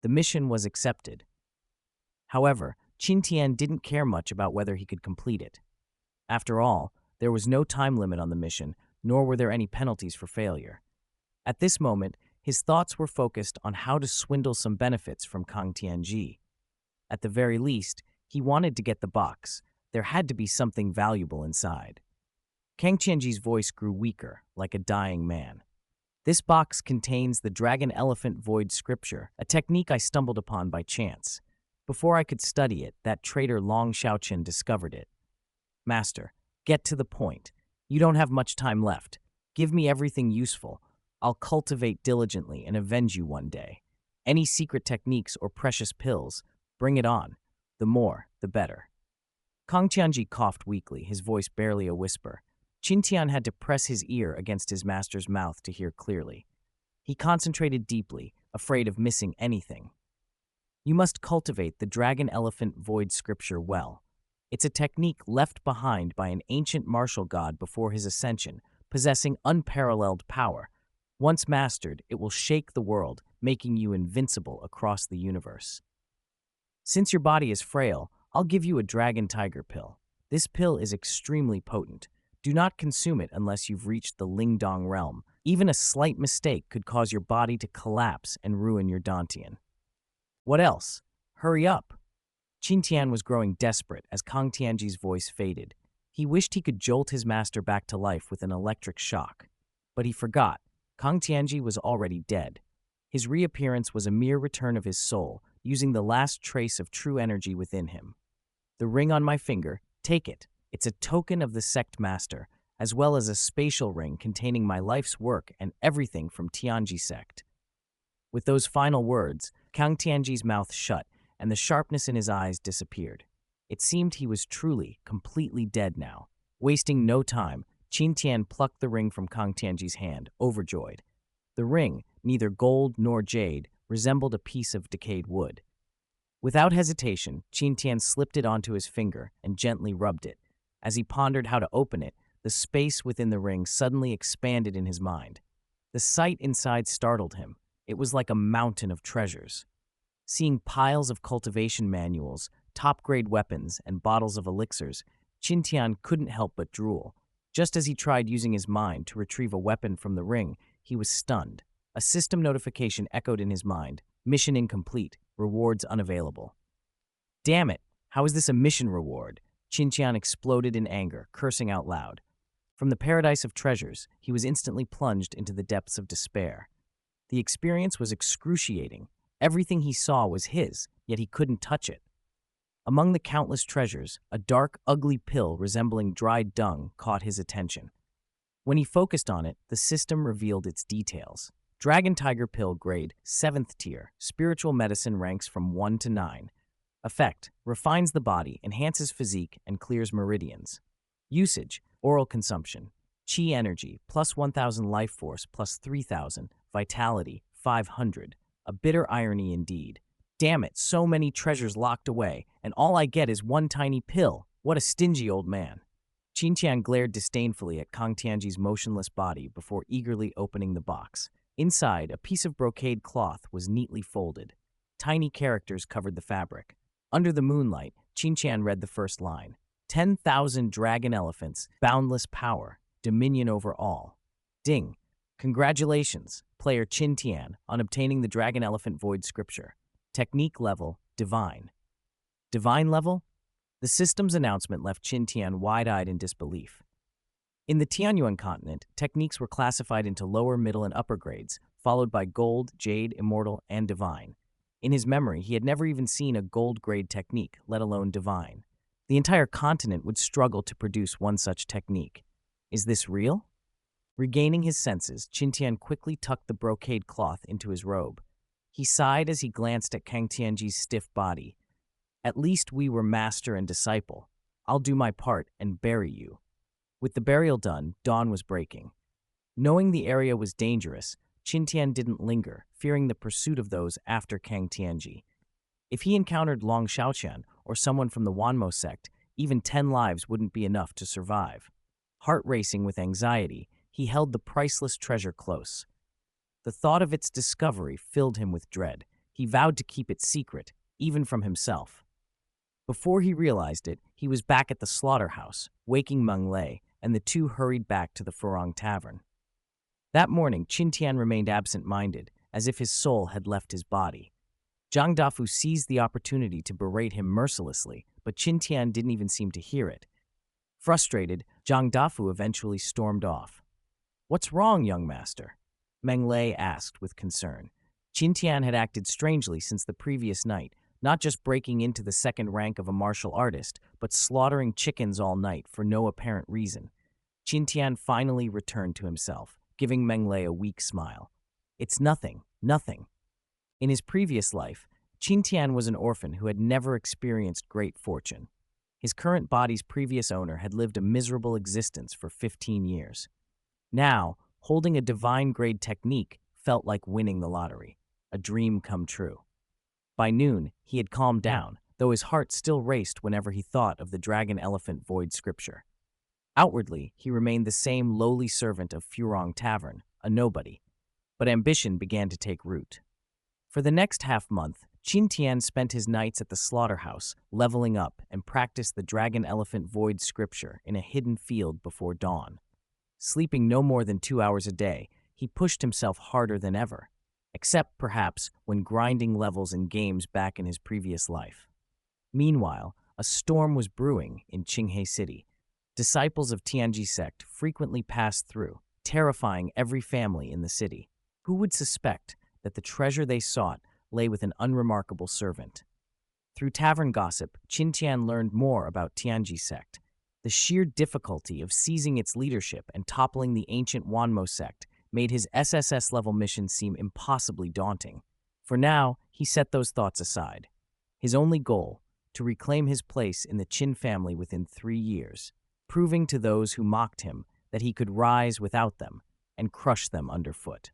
The mission was accepted. However, Qin Tian didn't care much about whether he could complete it. After all, there was no time limit on the mission, nor were there any penalties for failure. At this moment, his thoughts were focused on how to swindle some benefits from Kang Tianji. At the very least, he wanted to get the box. There had to be something valuable inside. Kang Tianji's voice grew weaker, like a dying man. This box contains the Dragon Elephant Void Scripture, a technique I stumbled upon by chance. Before I could study it, that traitor Long Xiaoqin discovered it. Master, get to the point. You don't have much time left. Give me everything useful. I'll cultivate diligently and avenge you one day. Any secret techniques or precious pills, bring it on. The more, the better. Kang Tianji coughed weakly, his voice barely a whisper. Qin Tian had to press his ear against his master's mouth to hear clearly. He concentrated deeply, afraid of missing anything. You must cultivate the Dragon Elephant Void Scripture well. It's a technique left behind by an ancient martial god before his ascension, possessing unparalleled power. Once mastered, it will shake the world, making you invincible across the universe. Since your body is frail, I'll give you a Dragon Tiger pill. This pill is extremely potent. Do not consume it unless you've reached the Lingdong realm. Even a slight mistake could cause your body to collapse and ruin your Dantian. What else? Hurry up! Qin Tian was growing desperate as Kang Tianji's voice faded. He wished he could jolt his master back to life with an electric shock. But he forgot. Kang Tianji was already dead. His reappearance was a mere return of his soul, using the last trace of true energy within him. The ring on my finger, take it. It's a token of the sect master, as well as a spatial ring containing my life's work and everything from Tianji sect. With those final words, Kang Tianji's mouth shut, and the sharpness in his eyes disappeared. It seemed he was truly, completely dead now. Wasting no time, Qin Tian plucked the ring from Kang Tianji's hand, overjoyed. The ring, neither gold nor jade, resembled a piece of decayed wood. Without hesitation, Qin Tian slipped it onto his finger and gently rubbed it. As he pondered how to open it, the space within the ring suddenly expanded in his mind. The sight inside startled him. It was like a mountain of treasures. Seeing piles of cultivation manuals, top-grade weapons, and bottles of elixirs, Qin Tian couldn't help but drool. Just as he tried using his mind to retrieve a weapon from the ring, he was stunned. A system notification echoed in his mind. Mission incomplete. Rewards unavailable. Damn it! How is this a mission reward? Qin Tian exploded in anger, cursing out loud. From the paradise of treasures, he was instantly plunged into the depths of despair. The experience was excruciating. Everything he saw was his, yet he couldn't touch it. Among the countless treasures, a dark, ugly pill resembling dried dung caught his attention. When he focused on it, the system revealed its details. Dragon Tiger Pill grade, 7th tier, spiritual medicine ranks from 1 to 9. Effect, refines the body, enhances physique, and clears meridians. Usage, oral consumption. Chi energy, plus 1000 life force, plus 3000, vitality, 500. A bitter irony indeed. Damn it, so many treasures locked away, and all I get is one tiny pill. What a stingy old man. Qin Tian glared disdainfully at Kang Tianji's motionless body before eagerly opening the box. Inside, a piece of brocade cloth was neatly folded. Tiny characters covered the fabric. Under the moonlight, Qin Tian read the first line. 10,000 dragon elephants, boundless power, dominion over all. Ding. Congratulations, player Qin Tian, on obtaining the Dragon Elephant Void Scripture. Technique level, Divine. Divine level? The system's announcement left Qin Tian wide-eyed in disbelief. In the Tianyuan continent, techniques were classified into lower, middle, and upper grades, followed by gold, jade, immortal, and divine. In his memory, he had never even seen a gold-grade technique, let alone divine. The entire continent would struggle to produce one such technique. Is this real? Regaining his senses, Qin Tian quickly tucked the brocade cloth into his robe. He sighed as he glanced at Kang Tianji's stiff body. At least we were master and disciple. I'll do my part and bury you. With the burial done, dawn was breaking. Knowing the area was dangerous, Qin Tian didn't linger, fearing the pursuit of those after Kang Tianji. If he encountered Long Xiaoqian or someone from the Wanmo sect, even 10 lives wouldn't be enough to survive. Heart racing with anxiety, he held the priceless treasure close. The thought of its discovery filled him with dread. He vowed to keep it secret, even from himself. Before he realized it, he was back at the slaughterhouse, waking Meng Lei, and the two hurried back to the Furong Tavern. That morning, Qin Tian remained absent-minded, as if his soul had left his body. Zhang Dafu seized the opportunity to berate him mercilessly, but Qin Tian didn't even seem to hear it. Frustrated, Zhang Dafu eventually stormed off. "What's wrong, young master?" Meng Lei asked with concern. Qin Tian had acted strangely since the previous night, not just breaking into the second rank of a martial artist, but slaughtering chickens all night for no apparent reason. Qin Tian finally returned to himself, giving Meng Lei a weak smile. "It's nothing, nothing." In his previous life, Qin Tian was an orphan who had never experienced great fortune. His current body's previous owner had lived a miserable existence for 15 years. Now, holding a divine-grade technique felt like winning the lottery, a dream come true. By noon, he had calmed down, though his heart still raced whenever he thought of the dragon-elephant void scripture. Outwardly, he remained the same lowly servant of Furong Tavern, a nobody, but ambition began to take root. For the next half-month, Qin Tian spent his nights at the slaughterhouse, leveling up, and practiced the dragon-elephant void scripture in a hidden field before dawn. Sleeping no more than 2 hours a day, he pushed himself harder than ever, except perhaps when grinding levels in games back in his previous life. Meanwhile, a storm was brewing in Qinghe City. Disciples of Tianji sect frequently passed through, terrifying every family in the city. Who would suspect that the treasure they sought lay with an unremarkable servant? Through tavern gossip, Qin Tian learned more about Tianji sect. The sheer difficulty of seizing its leadership and toppling the ancient Wanmo sect made his SSS-level mission seem impossibly daunting. For now, he set those thoughts aside. His only goal, to reclaim his place in the Qin family within 3 years, proving to those who mocked him that he could rise without them and crush them underfoot.